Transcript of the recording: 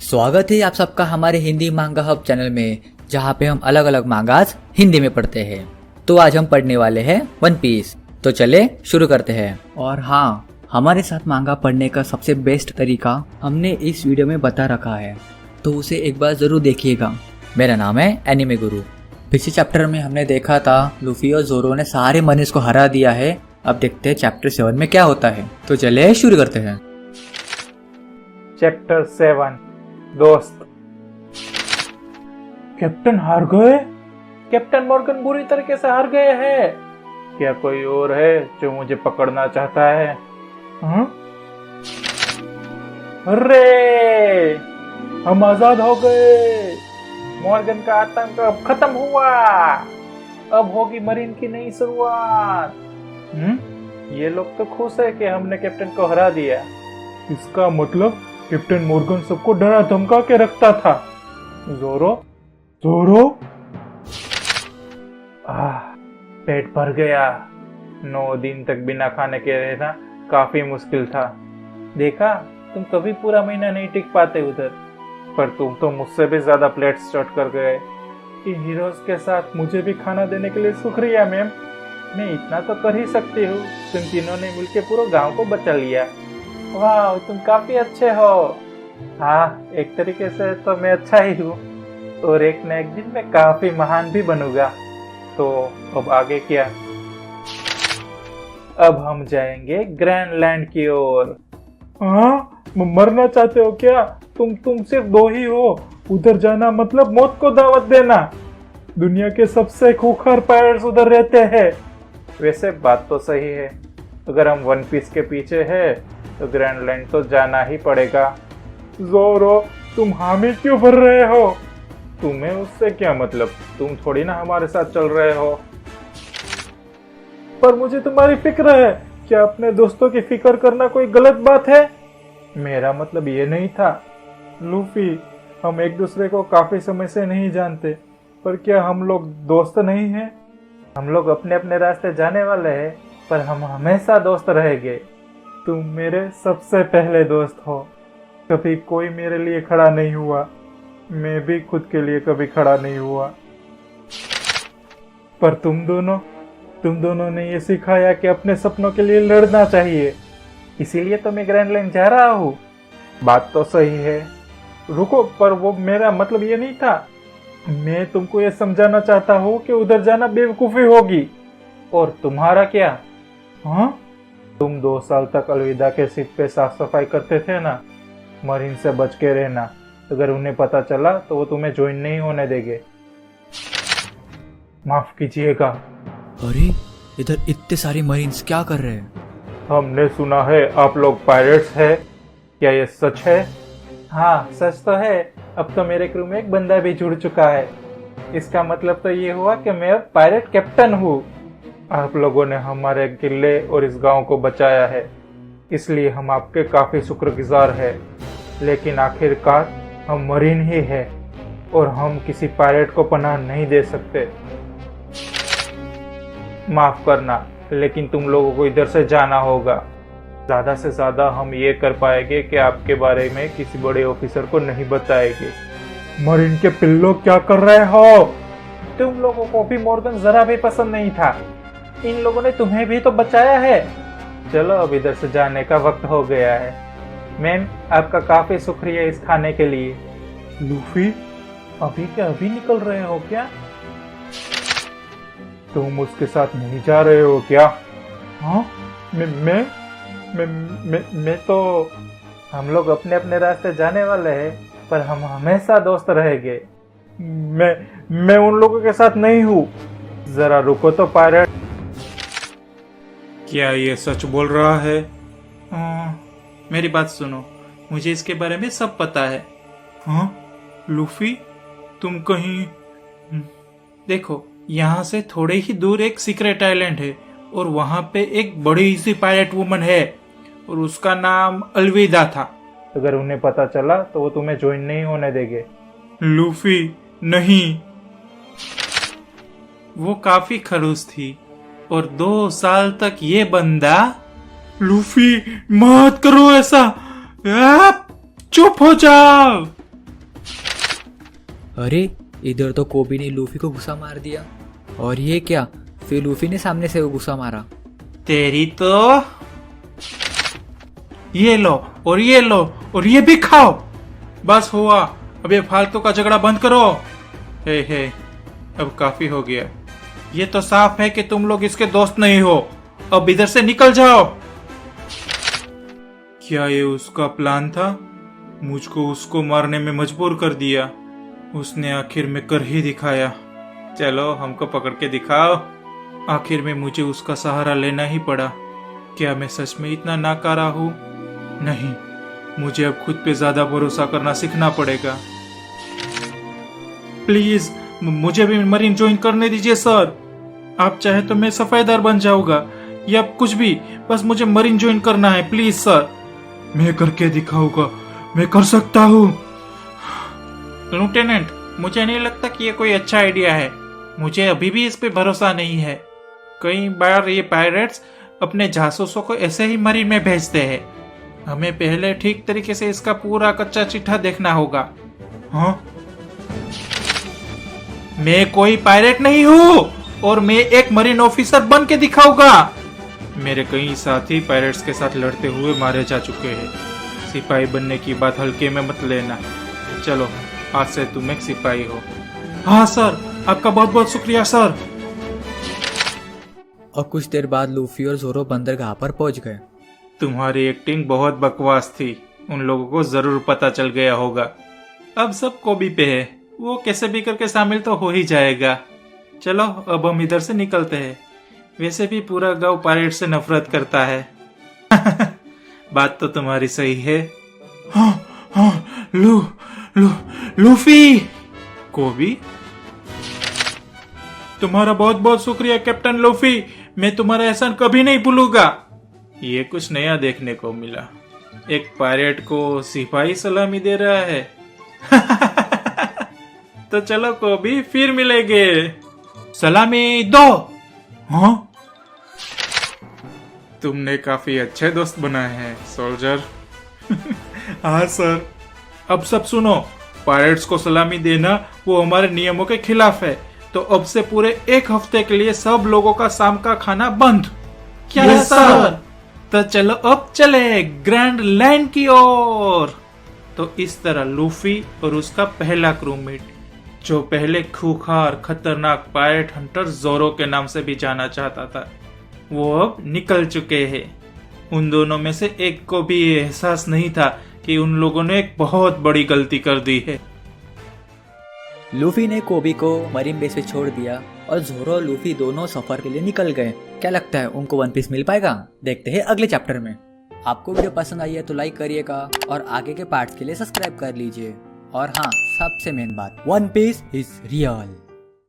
स्वागत है आप सबका हमारे हिंदी मांगा हब चैनल में, जहाँ पे हम अलग अलग मांगास हिंदी में पढ़ते हैं। तो आज हम पढ़ने वाले हैं वन पीस। तो चले शुरू करते हैं। और हाँ, हमारे साथ मांगा पढ़ने का सबसे बेस्ट तरीका हमने इस वीडियो में बता रखा है, तो उसे एक बार जरूर देखिएगा। मेरा नाम है एनिमे गुरु। पिछले चैप्टर में हमने देखा था लूफी और जोरो ने सारे मनीष को हरा दिया है। अब देखते हैं चैप्टर 7 में क्या होता है। तो चले शुरू करते हैं। चैप्टर 7 दोस्त। कैप्टन हार गए? कैप्टन मॉर्गन बुरी तरीके से हार गए हैं। क्या कोई और है जो मुझे पकड़ना चाहता है? अरे, हम आजाद हो गए। मॉर्गन का आतंक अब खत्म हुआ। अब होगी मरीन की नई शुरुआत। ये लोग तो खुश है कि हमने कैप्टन को हरा दिया। इसका मतलब कैप्टन मॉर्गन सबको डरा धमका के रखता था। जोरो जोरो, पेट भर गया। 9 दिन तक बिना खाने के रहना काफी मुश्किल था। देखा, तुम कभी पूरा महीना नहीं टिक पाते उधर, पर तुम तो मुझसे भी ज्यादा प्लेट स्टार्ट कर गए। इन हीरोज के साथ मुझे भी खाना देने के लिए शुक्रिया मैम। मैं इतना तो कर ही सकती हूँ। तुम तीनों ने मिलकर पूरे गांव को बचा लिया। वाह, तुम काफी अच्छे हो। हाँ, एक तरीके से तो मैं अच्छा ही हूँ, और एक न एक दिन मैं काफी महान भी बनूंगा। तो अब आगे क्या? अब हम जाएंगे ग्रैंड लैंड की ओर। हाँ, मरना चाहते हो क्या? तुम सिर्फ 2 ही हो। उधर जाना मतलब मौत को दावत देना। दुनिया के सबसे खूंखार पायरेट्स उधर रहते हैं। वैसे बात तो सही है। अगर हम वन पीस के पीछे है तो ग्रैंड लैंड तो जाना ही पड़ेगा। जोरो, तुम हामी क्यों भर रहे हो? तुम्हें उससे क्या मतलब? तुम थोड़ी ना हमारे साथ चल रहे हो। पर मुझे तुम्हारी फिक्र है। क्या अपने दोस्तों की फिक्र करना कोई गलत बात है? मेरा मतलब ये नहीं था। लूफी, हम एक दूसरे को काफी समय से नहीं जानते, पर क्या हम लोग दोस्त नहीं हैं? हम लोग अपने अपने रास्ते जाने वाले हैं, पर हम हमेशा दोस्त रहेंगे। तुम मेरे सबसे पहले दोस्त हो। कभी कोई मेरे लिए खड़ा नहीं हुआ, मैं भी खुद के लिए कभी खड़ा नहीं हुआ। पर तुम दोनों ने ये सिखाया कि अपने सपनों के लिए लड़ना चाहिए। इसीलिए तो मैं ग्रैंड लैंड जा रहा हूँ। बात तो सही है। रुको, पर वो मेरा मतलब ये नहीं था। मैं तुमको ये समझाना चाहता हूँ कि उधर जाना बेवकूफ़ी होगी। और तुम्हारा क्या? हाँ, तुम 2 साल तक अलविदा के शिप पे साफ सफाई करते थे ना। मरीन से बच के रहना। अगर उन्हें पता चला तो वो तुम्हें ज्वाइन नहीं होने देंगे। माफ कीजिएगा। अरे, इधर इतने सारे मरीन्स क्या कर रहे हैं? हमने सुना है आप लोग पायरेट्स हैं। क्या ये सच है? हाँ, सच तो है। अब तो मेरे क्रू में एक बंदा भी जुड़ चुका है। इसका मतलब तो ये हुआ कि मैं अब पायरेट कैप्टन हूँ। आप लोगों ने हमारे किले और इस गांव को बचाया है, इसलिए हम आपके काफी शुक्रगुजार हैं। लेकिन आखिरकार हम मरीन ही हैं, और हम किसी पायरेट को पनाह नहीं दे सकते। माफ करना, लेकिन तुम लोगों को इधर से जाना होगा। ज्यादा से ज्यादा हम ये कर पाएंगे कि आपके बारे में किसी बड़े ऑफिसर को नहीं बताएंगे। मरीन के पिल्लो, क्या कर रहे हो? तुम लोगों को भी मॉर्गन जरा भी पसंद नहीं था। इन लोगों ने तुम्हें भी तो बचाया है। चलो, अब इधर से जाने का वक्त हो गया है। मैम, आपका काफी शुक्रिया इस खाने के लिए। लूफी, अभी के अभी निकल रहे हो क्या? तुम उसके साथ नहीं जा रहे हो क्या? हाँ, मैं तो। हम लोग अपने अपने रास्ते जाने वाले हैं, पर हम हमेशा दोस्त रहेंगे। मैं उन लोगों के साथ नहीं हूँ। जरा रुको तो पायरेट। क्या ये सच बोल रहा है? मेरी बात सुनो, मुझे इसके बारे में सब पता है। हाँ, लूफी, तुम कहीं। देखो, यहाँ से थोड़े ही दूर एक सीक्रेट आइलैंड है, और वहाँ पे एक बड़ी सी पायरेट वुमन है, और उसका नाम अलविदा था। अगर उन्हें पता चला तो वो तुम्हें ज्वाइन नहीं होने देंगे। लूफी, नहीं। वो काफी खड़ूस थी, और 2 साल तक ये बंदा। लूफी, मत करो ऐसा। चुप हो जाओ। अरे इधर तो कोबी ने लूफी को गुस्सा मार दिया। और ये क्या, फिर लूफी ने सामने से वो गुस्सा मारा। तेरी तो ये लो और ये लो और ये भी खाओ। बस हुआ, अब ये फालतू का झगड़ा बंद करो। हे अब काफी हो गया। ये तो साफ है कि तुम लोग इसके दोस्त नहीं हो। अब इधर से निकल जाओ। क्या ये उसका प्लान था? मुझको उसको मारने में मजबूर कर दिया। उसने आखिर में कर ही दिखाया। चलो हमको पकड़ के दिखाओ। आखिर में मुझे उसका सहारा लेना ही पड़ा। क्या मैं सच में इतना नाकारा हूँ? नहीं, मुझे अब खुद पे ज्यादा भरोसा करना सीखना पड़ेगा। प्लीज मुझे भी मरीन ज्वाइन करने दीजिए सर। आप चाहे तो मैं सफाईदार बन जाऊंगा या कुछ भी, बस मुझे मरीन ज्वाइन करना है प्लीज सर। मैं करके दिखाऊंगा, मैं कर सकता हूँ। लेफ्टिनेंट, मुझे नहीं लगता कि ये कोई अच्छा आइडिया है। मुझे अभी भी इस पे भरोसा नहीं है। कई बार ये पायरेट्स अपने जासूसों को ऐसे ही मरीन में भेजते हैं। हमें पहले ठीक तरीके से इसका पूरा कच्चा चिट्ठा देखना होगा। हाँ? मैं कोई पायरेट नहीं हूँ और मैं एक मरीन ऑफिसर बन के दिखाऊंगा। मेरे कई साथी पायरेट्स के साथ लड़ते हुए मारे जा चुके हैं। सिपाही बनने की बात हल्के में मत लेना। चलो, आज से तुम एक सिपाही हो। हाँ सर, आपका बहुत बहुत शुक्रिया सर। और कुछ देर बाद लूफी और जोरो बंदरगाह पर पहुंच गए। तुम्हारी एक्टिंग बहुत बकवास थी। उन लोगों को जरूर पता चल गया होगा। अब सब कोबी पे है, वो कैसे भी करके शामिल तो हो ही जाएगा। चलो अब हम इधर से निकलते हैं। वैसे भी पूरा गांव पायरेट से नफरत करता है। बात तो तुम्हारी सही है। हाँ, लूफी। कोबी, तुम्हारा बहुत बहुत शुक्रिया कैप्टन लूफी। मैं तुम्हारा एहसान कभी नहीं भूलूंगा। ये कुछ नया देखने को मिला। एक पायरेट को सिपाही सलामी दे रहा है। तो चलो कोबी, फिर मिलेंगे। सलामी दो। हाँ? तुमने काफी अच्छे दोस्त बनाए हैं सोल्जर। हाँ सर। अब सब सुनो, पायरेट्स को सलामी देना वो हमारे नियमों के खिलाफ है। तो अब से पूरे एक हफ्ते के लिए सब लोगों का शाम का खाना बंद। क्या है सर? तो चलो अब चले ग्रैंड लैंड की ओर। तो इस तरह लूफी और उसका पहला क्रूमेट, जो पहले खूंखार खतरनाक पायरेट हंटर जोरो के नाम से भी जाना चाहता था, वो अब निकल चुके हैं। उन दोनों में से एक को भी ये एहसास नहीं था कि उन लोगों ने एक बहुत बड़ी गलती कर दी है। लूफी ने कोबी को मरीन बेस पे छोड़ दिया और जोरो और लूफी दोनों सफर के लिए निकल गए। क्या लगता है उनको वन पीस मिल पाएगा? देखते हैं अगले चैप्टर में। आपको वीडियो पसंद आई है तो लाइक करिएगा और आगे के पार्ट्स के लिए सब्सक्राइब कर लीजिए। और हाँ, सबसे मेन बात, वन पीस इज रियल।